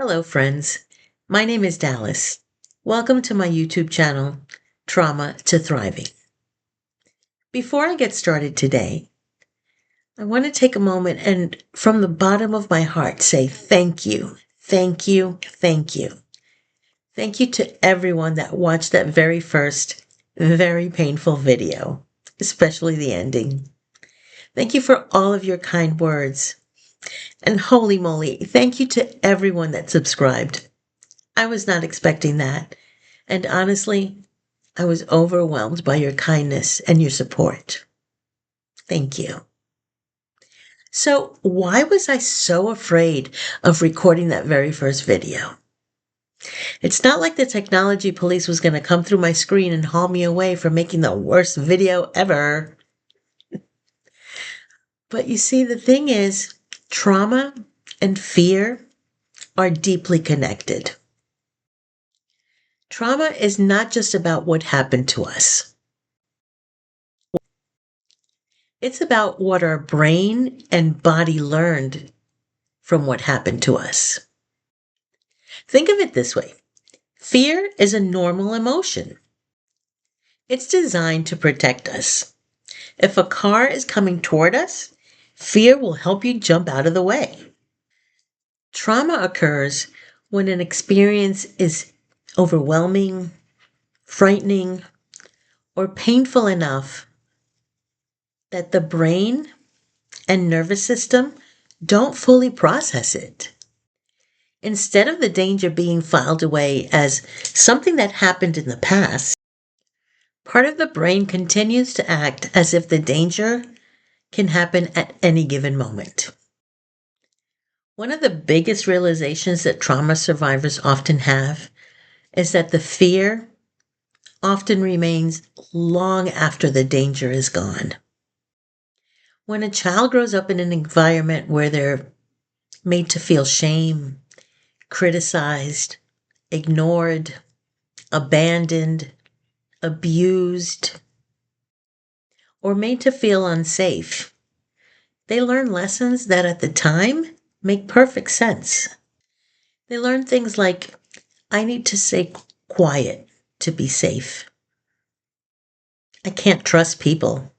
Hello, friends. My name is Dallas. Welcome to my YouTube channel, Trauma to Thriving. Before I get started today, I want to take a moment and from the bottom of my heart say thank you, thank you, thank you. Thank you to everyone that watched that very first, very painful video, especially the ending. Thank you for all of your kind words. And holy moly, thank you to everyone that subscribed. I was not expecting that. And honestly, I was overwhelmed by your kindness and your support. Thank you. So, why was I so afraid of recording that very first video? It's not like the technology police was going to come through my screen and haul me away for making the worst video ever. But you see, the thing is, trauma and fear are deeply connected. Trauma is not just about what happened to us. It's about what our brain and body learned from what happened to us. Think of it this way. Fear is a normal emotion. It's designed to protect us. If a car is coming toward us, fear will help you jump out of the way. Trauma occurs when an experience is overwhelming, frightening, or painful enough that the brain and nervous system don't fully process it. Instead of the danger being filed away as something that happened in the past, part of the brain continues to act as if the danger can happen at any given moment. One of the biggest realizations that trauma survivors often have is that the fear often remains long after the danger is gone. When a child grows up in an environment where they're made to feel shame, criticized, ignored, abandoned, abused, or made to feel unsafe, they learn lessons that at the time make perfect sense. They learn things like, I need to stay quiet to be safe. I can't trust people.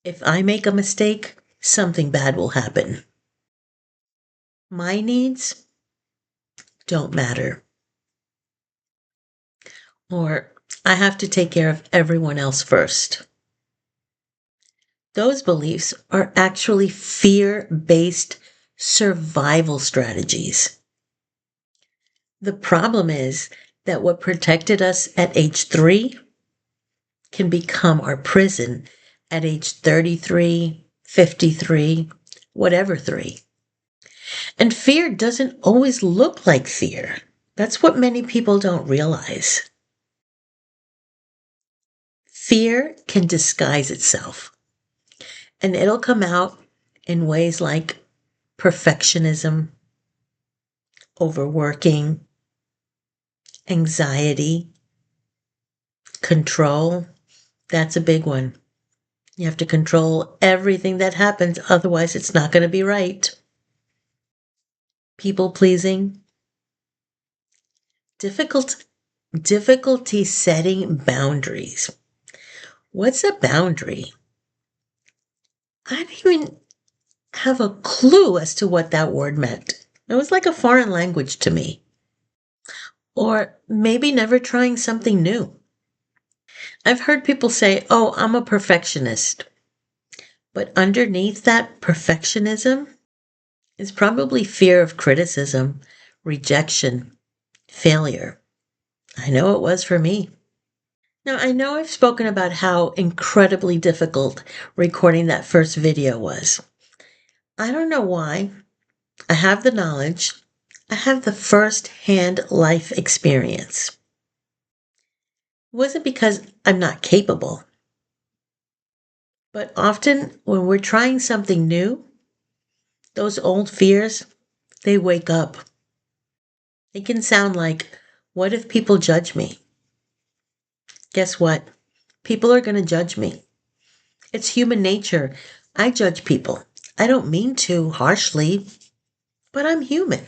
If I make a mistake, something bad will happen. My needs don't matter. Or I have to take care of everyone else first. Those beliefs are actually fear-based survival strategies. The problem is that what protected us at age 3 can become our prison at age 33, 53, whatever 3. And fear doesn't always look like fear. That's what many people don't realize. Fear can disguise itself, and it'll come out in ways like perfectionism, overworking, anxiety, control. That's a big one. You have to control everything that happens, otherwise it's not going to be right. People pleasing, difficulty setting boundaries. What's a boundary? I didn't even have a clue as to what that word meant. It was like a foreign language to me. Or maybe never trying something new. I've heard people say, oh, I'm a perfectionist. But underneath that perfectionism is probably fear of criticism, rejection, failure. I know it was for me. Now, I know I've spoken about how incredibly difficult recording that first video was. I don't know why. I have the knowledge. I have the first-hand life experience. It wasn't because I'm not capable. But often when we're trying something new, those old fears, they wake up. It can sound like, what if people judge me? Guess what? People are going to judge me. It's human nature. I judge people. I don't mean to harshly, but I'm human.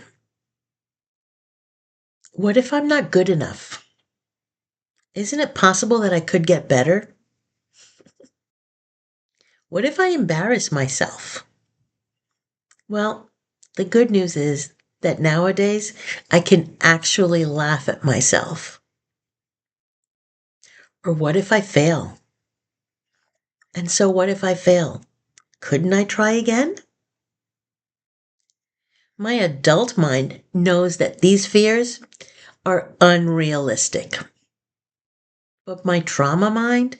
What if I'm not good enough? Isn't it possible that I could get better? What if I embarrass myself? Well, the good news is that nowadays I can actually laugh at myself. Or what if I fail? And so what if I fail? Couldn't I try again? My adult mind knows that these fears are unrealistic. But my trauma mind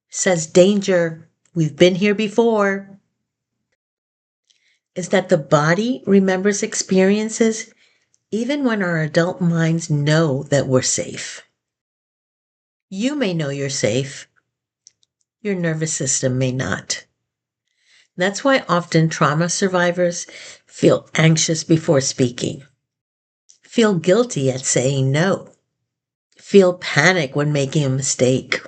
says danger. We've been here before. Is that the body remembers experiences even when our adult minds know that we're safe. You may know you're safe, your nervous system may not. That's why often trauma survivors feel anxious before speaking, feel guilty at saying no, feel panic when making a mistake.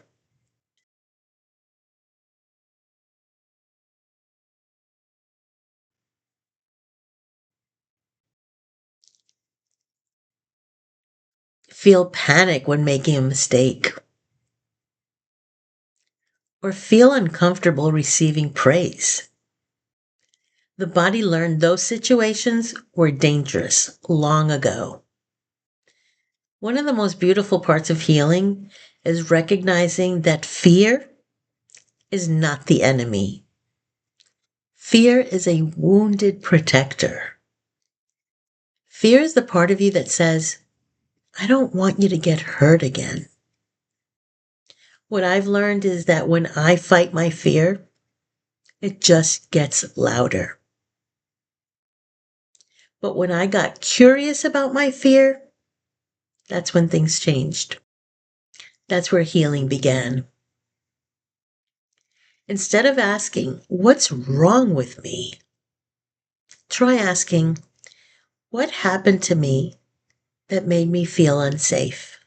Feel panic when making a mistake. Or feel uncomfortable receiving praise. The body learned those situations were dangerous long ago. One of the most beautiful parts of healing is recognizing that fear is not the enemy. Fear is a wounded protector. Fear is the part of you that says, I don't want you to get hurt again. What I've learned is that when I fight my fear, it just gets louder. But when I got curious about my fear, that's when things changed. That's where healing began. Instead of asking, what's wrong with me? Try asking, what happened to me that made me feel unsafe?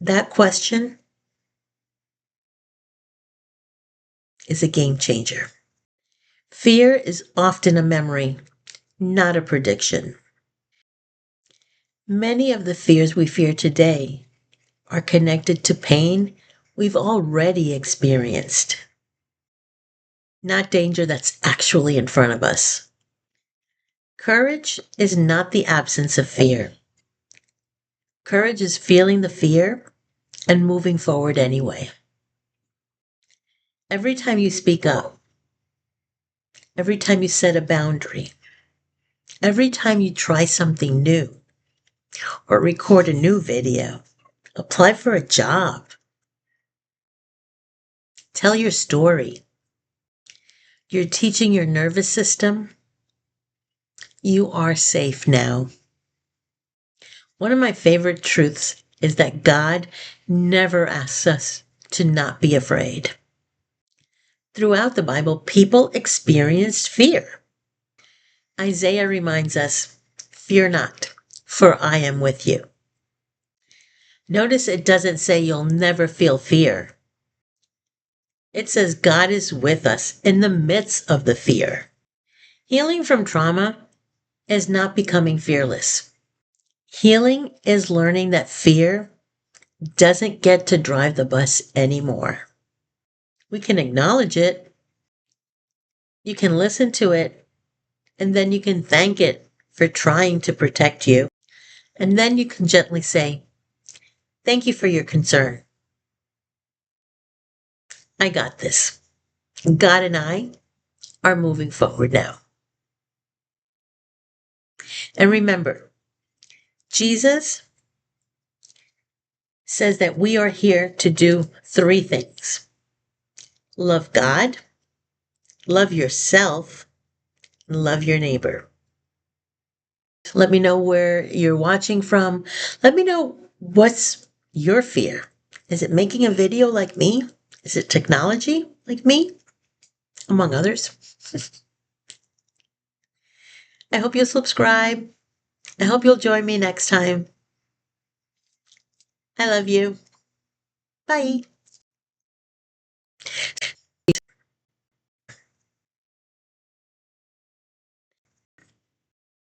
That question is a game changer. Fear is often a memory, not a prediction. Many of the fears we fear today are connected to pain we've already experienced, not danger that's actually in front of us. Courage is not the absence of fear. Courage is feeling the fear and moving forward anyway. Every time you speak up, every time you set a boundary, every time you try something new or record a new video, apply for a job, tell your story, you're teaching your nervous system you are safe now. One of my favorite truths is that God never asks us to not be afraid. Throughout the Bible, people experienced fear. Isaiah reminds us, fear not, for I am with you. Notice it doesn't say you'll never feel fear. It says God is with us in the midst of the fear. Healing from trauma is not becoming fearless. Healing is learning that fear doesn't get to drive the bus anymore. We can acknowledge it. You can listen to it, and then you can thank it for trying to protect you. And then you can gently say, thank you for your concern. I got this. God and I are moving forward now. And remember, Jesus says that we are here to do three things: love God, love yourself, and love your neighbor. Let me know where you're watching from. Let me know what's your fear. Is it making a video like me? Is it technology like me? Among others. I hope you'll subscribe. I hope you'll join me next time. I love you. Bye.